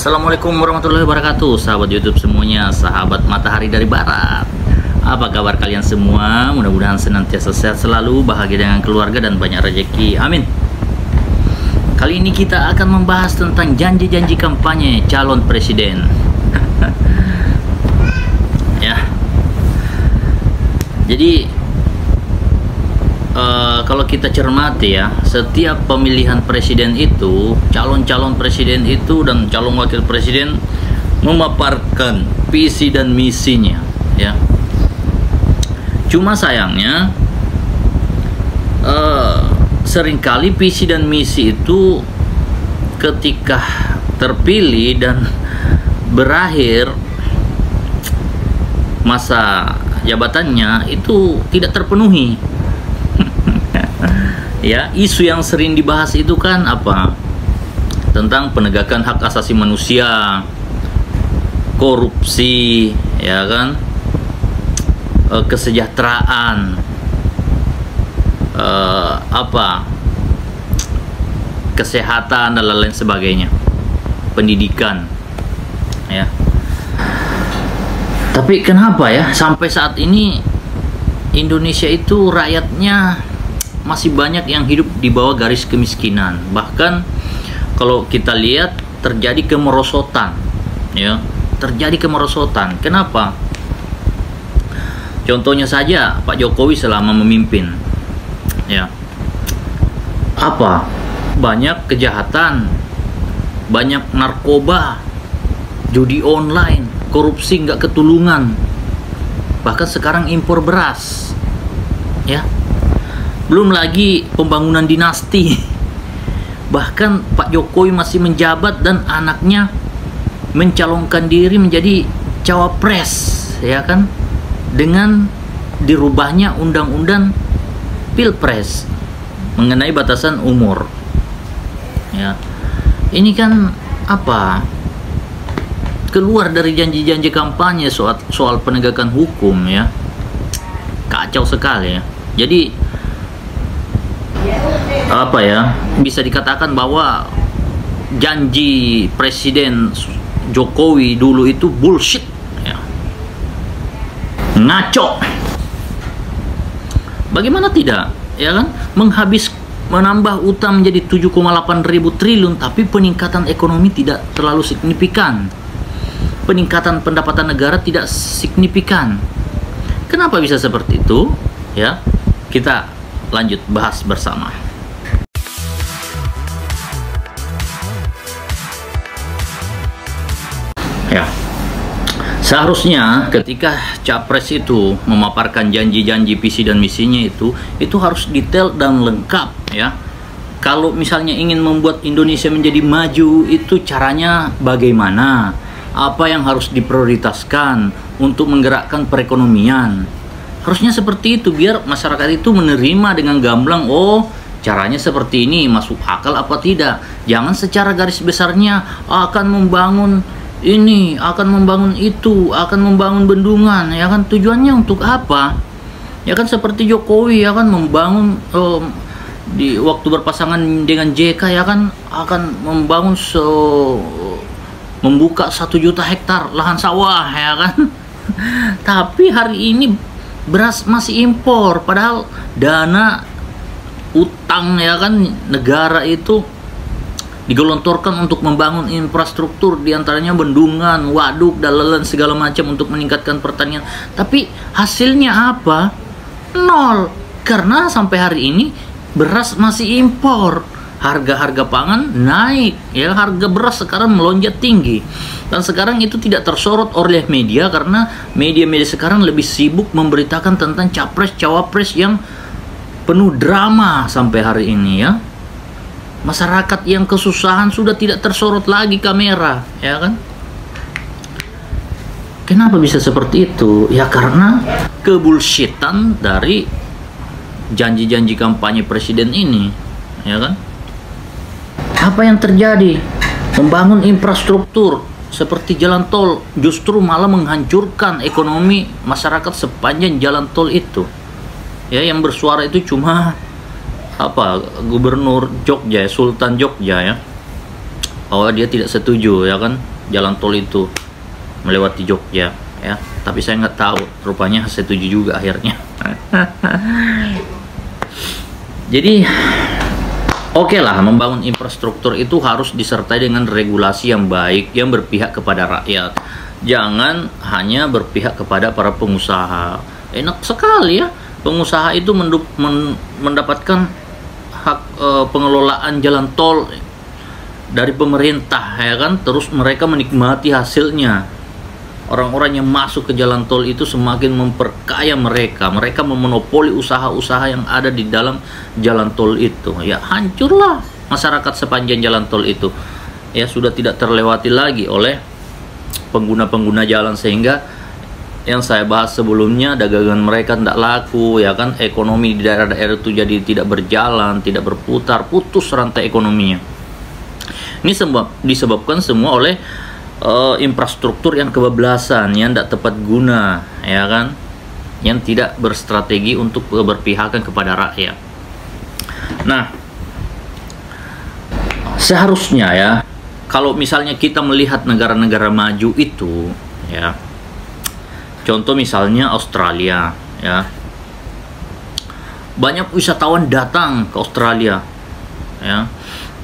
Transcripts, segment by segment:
Assalamualaikum warahmatullahi wabarakatuh, sahabat YouTube semuanya, sahabat matahari dari barat. Apa kabar kalian semua? Mudah-mudahan senantiasa sehat selalu, bahagia dengan keluarga dan banyak rezeki. Amin. Kali ini kita akan membahas tentang janji-janji kampanye calon presiden. Ya. Jadi kalau kita cermati ya, setiap pemilihan presiden itu, calon-calon presiden itu dan calon wakil presiden memaparkan visi dan misinya, ya. Cuma sayangnya seringkali visi dan misi itu ketika terpilih dan berakhir masa jabatannya itu tidak terpenuhi. Ya, isu yang sering dibahas itu kan apa? Tentang penegakan hak asasi manusia, korupsi, ya kan? Kesejahteraan, kesehatan dan lain-lain sebagainya, pendidikan, ya. Tapi kenapa ya sampai saat ini Indonesia itu rakyatnya masih banyak yang hidup di bawah garis kemiskinan. Bahkan kalau kita lihat terjadi kemerosotan, ya, terjadi kemerosotan. Kenapa? Contohnya saja Pak Jokowi selama memimpin, ya, apa? Banyak kejahatan, banyak narkoba, judi online, korupsi nggak ketulungan. Bahkan sekarang impor beras, ya. Belum lagi pembangunan dinasti. Bahkan Pak Jokowi masih menjabat dan anaknya mencalonkan diri menjadi cawapres, ya kan? Dengan dirubahnya undang-undang Pilpres mengenai batasan umur. Ya. Ini kan apa? Keluar dari janji-janji kampanye soal penegakan hukum, ya. Kacau sekali, ya. Jadi apa ya, bisa dikatakan bahwa janji Presiden Jokowi dulu itu bullshit, ya. Ngaco. Bagaimana tidak, ya kan? Menambah utang menjadi 7,8 ribu triliun, tapi peningkatan ekonomi tidak terlalu signifikan. Peningkatan pendapatan negara tidak signifikan. Kenapa bisa seperti itu? Ya, kita lanjut bahas bersama. Ya, seharusnya ketika capres itu memaparkan janji-janji visi dan misinya itu harus detail dan lengkap, ya. Kalau misalnya ingin membuat Indonesia menjadi maju, itu caranya bagaimana? Apa yang harus diprioritaskan untuk menggerakkan perekonomian? Harusnya seperti itu biar masyarakat itu menerima dengan gamblang. Oh, caranya seperti ini, masuk akal apa tidak? Jangan secara garis besarnya akan membangun ini, akan membangun itu, akan membangun bendungan, ya kan? Tujuannya untuk apa? Ya kan seperti Jokowi, ya kan, membangun di waktu berpasangan dengan JK, ya kan, akan membangun membuka 1 juta hektar lahan sawah, ya kan? Tapi hari ini beras masih impor, padahal dana utang, ya kan, negara itu digelontorkan untuk membangun infrastruktur, diantaranya bendungan, waduk, dan lain-lain segala macam untuk meningkatkan pertanian. Tapi hasilnya apa? Nol. Karena sampai hari ini beras masih impor, harga-harga pangan naik, ya, harga beras sekarang melonjak tinggi. Dan sekarang itu tidak tersorot oleh media karena media-media sekarang lebih sibuk memberitakan tentang capres-cawapres yang penuh drama sampai hari ini, ya. Masyarakat yang kesusahan sudah tidak tersorot lagi kamera, ya kan? Kenapa bisa seperti itu? Ya karena kebullshitan dari janji-janji kampanye presiden ini, ya kan? Apa yang terjadi? Membangun infrastruktur seperti jalan tol justru malah menghancurkan ekonomi masyarakat sepanjang jalan tol itu. Ya, yang bersuara itu cuma apa, Gubernur Jogja, Sultan Jogja, ya. bahwa dia tidak setuju ya kan jalan tol itu melewati Jogja ya, tapi saya nggak tahu, rupanya setuju juga akhirnya. Jadi oke lah, membangun infrastruktur itu harus disertai dengan regulasi yang baik yang berpihak kepada rakyat. Jangan hanya berpihak kepada para pengusaha. Enak sekali ya, pengusaha itu mendapatkan hak pengelolaan jalan tol dari pemerintah ya kan, terus mereka menikmati hasilnya. Orang-orang yang masuk ke jalan tol itu semakin memperkaya mereka memonopoli usaha-usaha yang ada di dalam jalan tol itu. Ya hancurlah masyarakat sepanjang jalan tol itu. Ya sudah tidak terlewati lagi oleh pengguna-pengguna jalan, sehingga yang saya bahas sebelumnya, dagangan mereka tidak laku ya kan, ekonomi di daerah-daerah itu jadi tidak berjalan, tidak berputar, putus rantai ekonominya. Ini disebabkan semua oleh infrastruktur yang kebablasan, yang tidak tepat guna ya kan, yang tidak berstrategi untuk berpihakan kepada rakyat. Nah, seharusnya ya, kalau misalnya kita melihat negara-negara maju itu ya, contoh misalnya Australia ya, banyak wisatawan datang ke Australia ya,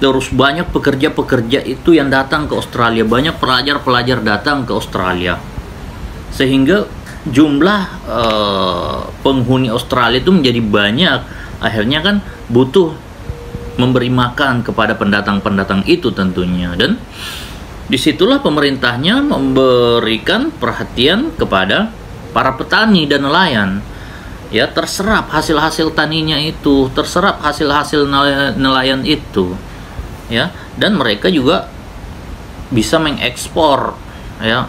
terus banyak pekerja-pekerja itu yang datang ke Australia, banyak pelajar-pelajar datang ke Australia, sehingga jumlah penghuni Australia itu menjadi banyak. Akhirnya kan butuh memberi makan kepada pendatang-pendatang itu tentunya, dan disitulah pemerintahnya memberikan perhatian kepada para petani dan nelayan. Ya, terserap hasil-hasil taninya itu, terserap hasil-hasil nelayan itu. Ya, dan mereka juga bisa mengekspor ya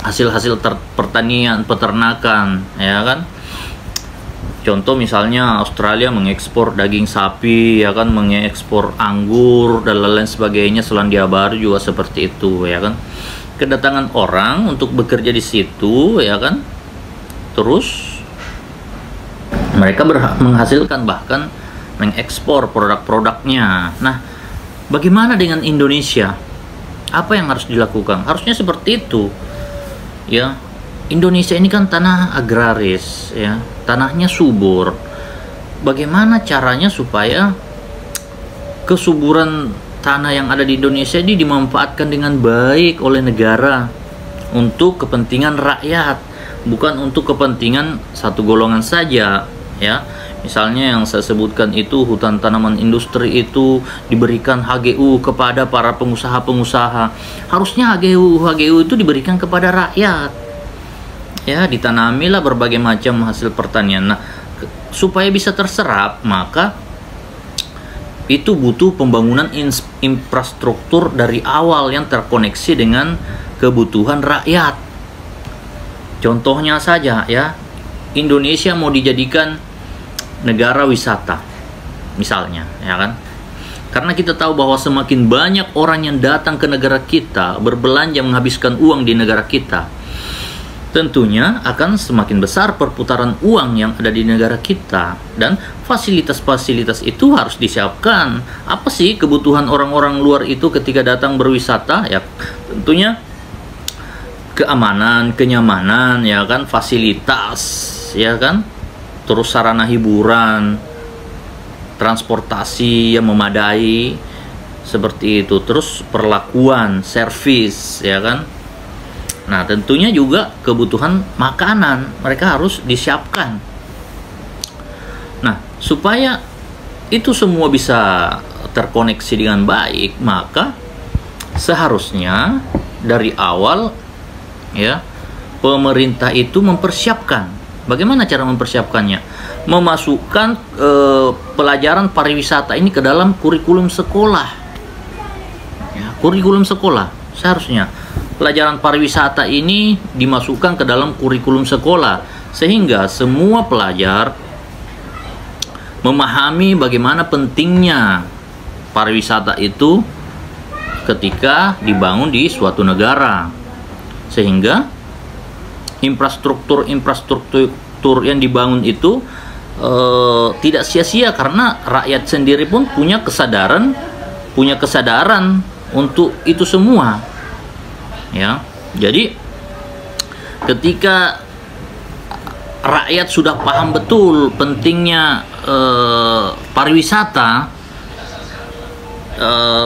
hasil-hasil pertanian, peternakan ya kan. Contoh misalnya Australia mengekspor daging sapi ya kan, mengekspor anggur dan lain sebagainya. Selandia Baru juga seperti itu ya kan. Kedatangan orang untuk bekerja di situ ya kan, terus mereka menghasilkan, bahkan mengekspor produk-produknya. Nah, bagaimana dengan Indonesia? Apa yang harus dilakukan? Harusnya seperti itu. Ya, Indonesia ini kan tanah agraris, ya, tanahnya subur. Bagaimana caranya supaya kesuburan tanah yang ada di Indonesia ini dimanfaatkan dengan baik oleh negara untuk kepentingan rakyat, bukan untuk kepentingan satu golongan saja, ya. Misalnya yang saya sebutkan itu, hutan tanaman industri itu diberikan HGU kepada para pengusaha-pengusaha. Harusnya HGU itu diberikan kepada rakyat. Ya, ditanamilah berbagai macam hasil pertanian. Nah, supaya bisa terserap, maka itu butuh pembangunan infrastruktur dari awal yang terkoneksi dengan kebutuhan rakyat. Contohnya saja ya, Indonesia mau dijadikan negara wisata misalnya ya kan, karena kita tahu bahwa semakin banyak orang yang datang ke negara kita, berbelanja, menghabiskan uang di negara kita, tentunya akan semakin besar perputaran uang yang ada di negara kita, dan fasilitas-fasilitas itu harus disiapkan. Apa sih kebutuhan orang-orang luar itu ketika datang berwisata? Ya tentunya keamanan, kenyamanan ya kan, fasilitas ya kan, terus sarana hiburan, transportasi yang memadai seperti itu, terus perlakuan, servis ya kan. Nah, tentunya juga kebutuhan makanan mereka harus disiapkan. Nah, supaya itu semua bisa terkoneksi dengan baik, maka seharusnya dari awal ya pemerintah itu mempersiapkan. Bagaimana cara mempersiapkannya? Memasukkan pelajaran pariwisata ini ke dalam kurikulum sekolah. Ya, kurikulum sekolah seharusnya pelajaran pariwisata ini dimasukkan ke dalam kurikulum sekolah, sehingga semua pelajar memahami bagaimana pentingnya pariwisata itu ketika dibangun di suatu negara, sehingga infrastruktur yang dibangun itu tidak sia-sia, karena rakyat sendiri pun punya kesadaran punya kesadaran untuk itu semua, ya. Jadi ketika rakyat sudah paham betul pentingnya pariwisata,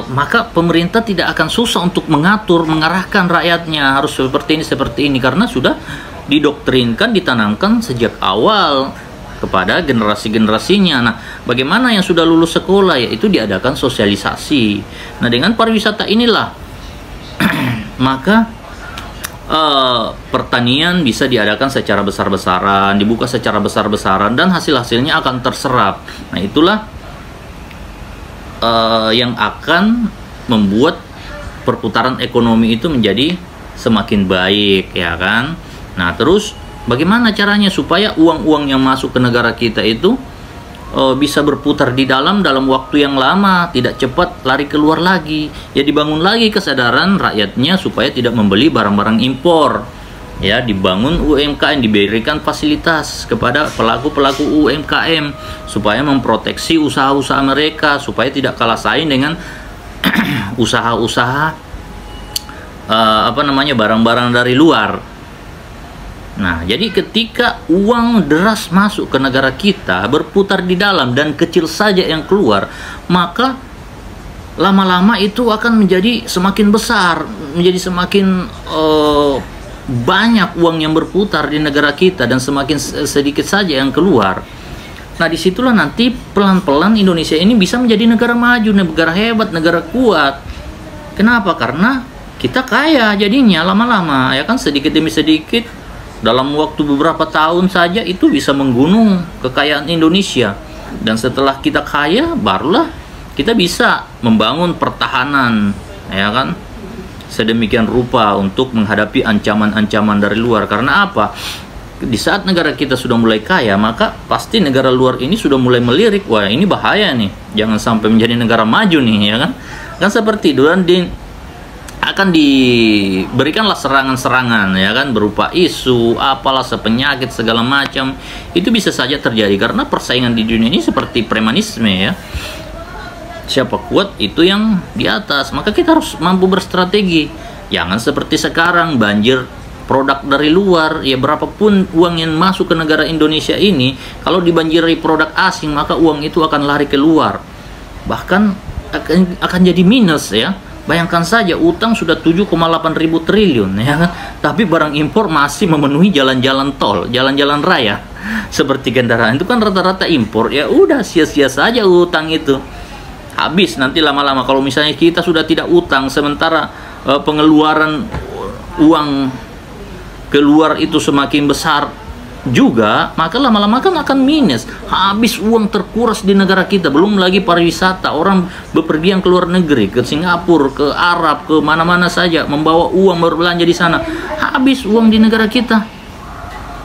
maka pemerintah tidak akan susah untuk mengarahkan rakyatnya harus seperti ini, karena sudah didoktrinkan, ditanamkan sejak awal kepada generasi-generasinya. Nah, bagaimana yang sudah lulus sekolah, yaitu diadakan sosialisasi. Nah, dengan pariwisata inilah maka pertanian bisa diadakan secara besar-besaran, dibuka secara besar-besaran, dan hasil-hasilnya akan terserap. Nah, itulah yang akan membuat perputaran ekonomi itu menjadi semakin baik, ya kan? Nah, terus bagaimana caranya supaya uang-uang yang masuk ke negara kita itu bisa berputar di dalam waktu yang lama, tidak cepat lari keluar lagi. Ya, dibangun lagi kesadaran rakyatnya supaya tidak membeli barang-barang impor. Ya, dibangun UMKM, diberikan fasilitas kepada pelaku-pelaku UMKM supaya memproteksi usaha-usaha mereka supaya tidak kalah saing dengan usaha-usaha barang-barang dari luar. Nah, jadi ketika uang deras masuk ke negara kita, berputar di dalam dan kecil saja yang keluar, maka lama-lama itu akan menjadi semakin besar, menjadi semakin banyak uang yang berputar di negara kita dan semakin sedikit saja yang keluar. Nah, disitulah nanti pelan-pelan Indonesia ini bisa menjadi negara maju, negara hebat, negara kuat. Kenapa? Karena kita kaya jadinya lama-lama, ya kan, sedikit demi sedikit. Dalam waktu beberapa tahun saja itu bisa menggunung kekayaan Indonesia. Dan setelah kita kaya, barulah kita bisa membangun pertahanan, ya kan, sedemikian rupa untuk menghadapi ancaman-ancaman dari luar. Karena apa? Di saat negara kita sudah mulai kaya, maka pasti negara luar ini sudah mulai melirik, wah ini bahaya nih, jangan sampai menjadi negara maju nih, ya kan. Kan seperti itu, dan akan diberikanlah serangan-serangan, ya kan, berupa isu apalah, sepenyakit segala macam. Itu bisa saja terjadi karena persaingan di dunia ini seperti premanisme, ya. Siapa kuat itu yang di atas. Maka kita harus mampu berstrategi. Jangan seperti sekarang banjir produk dari luar. Ya, berapapun uang yang masuk ke negara Indonesia ini, kalau dibanjiri produk asing, maka uang itu akan lari keluar. Bahkan akan jadi minus, ya. Bayangkan saja, utang sudah 7,8 ribu triliun, ya kan? Tapi barang impor masih memenuhi jalan-jalan tol, jalan-jalan raya, seperti kendaraan itu kan rata-rata impor. Ya udah, sia-sia saja utang itu. Habis nanti lama-lama kalau misalnya kita sudah tidak utang, sementara pengeluaran uang keluar itu semakin besar juga, maka lama-lama kan akan minus. Habis uang terkuras di negara kita, belum lagi pariwisata, orang bepergian ke luar negeri, ke Singapura, ke Arab, ke mana-mana saja, membawa uang berbelanja di sana. Habis uang di negara kita.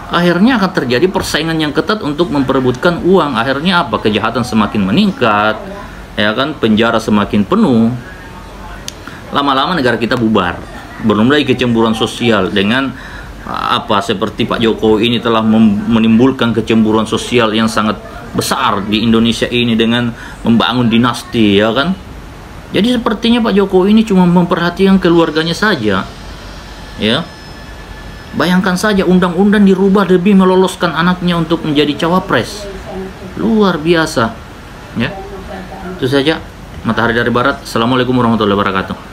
Akhirnya akan terjadi persaingan yang ketat untuk memperebutkan uang. Akhirnya apa? Kejahatan semakin meningkat, ya kan, penjara semakin penuh. Lama-lama negara kita bubar. Belum lagi kecemburuan sosial dengan seperti Pak Jokowi ini telah menimbulkan kecemburuan sosial yang sangat besar di Indonesia ini dengan membangun dinasti, ya kan. Jadi sepertinya Pak Jokowi ini cuma memperhatikan keluarganya saja, ya. Bayangkan saja, undang-undang dirubah demi meloloskan anaknya untuk menjadi cawapres. Luar biasa, ya. Itu saja. Matahari dari Barat. Assalamualaikum warahmatullahi wabarakatuh.